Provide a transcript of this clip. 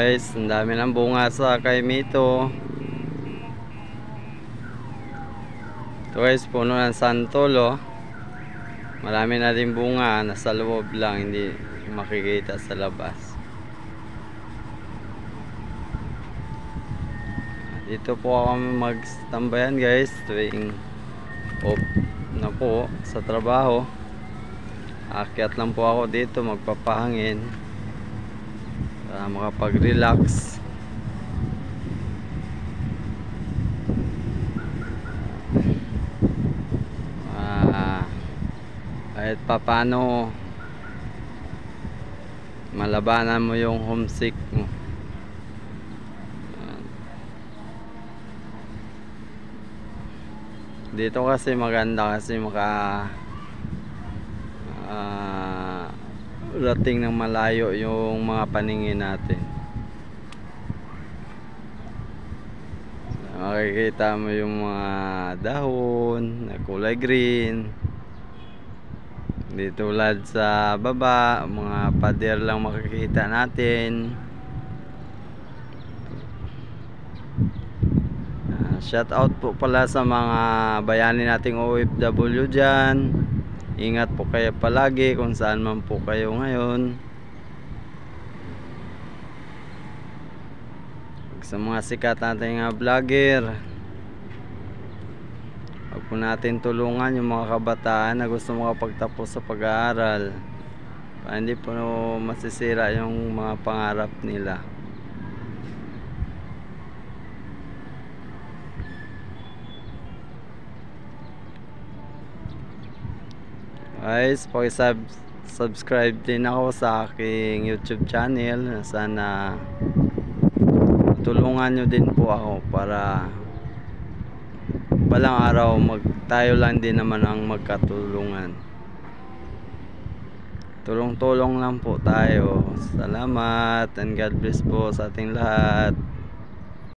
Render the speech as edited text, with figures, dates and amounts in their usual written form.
Guys, ang dami ng bunga sa kay Mito. Ito guys, puno ng santol oh. Marami na din bunga, nasa loob lang, hindi makikita sa labas. Dito po ako mag-tambayan guys tuwing off na po sa trabaho. Aakyat lang po ako dito, magpapahangin para makapag-relax. Kahit papaano malabanan mo yung homesick mo. Dito kasi maganda kasi rating ng malayo yung mga paningin natin. Makikita mo yung mga dahon na kulay green. Di tulad sa baba, mga pader lang makikita natin. Shout out po pala sa mga bayani nating OFW dyan. Ingat po kayo palagi kung saan man po kayo ngayon. Sa mga sikat nating vlogger, huwag po natin tulungan yung mga kabataan na gusto makapagtapos sa pag-aaral para hindi po masisira yung mga pangarap nila. Guys, subscribe din ako sa aking YouTube channel. Sana tulungan nyo din po ako para balang araw tayo lang din naman ang magkatulungan. Tulong-tulong lang po tayo. Salamat and God bless po sa ating lahat.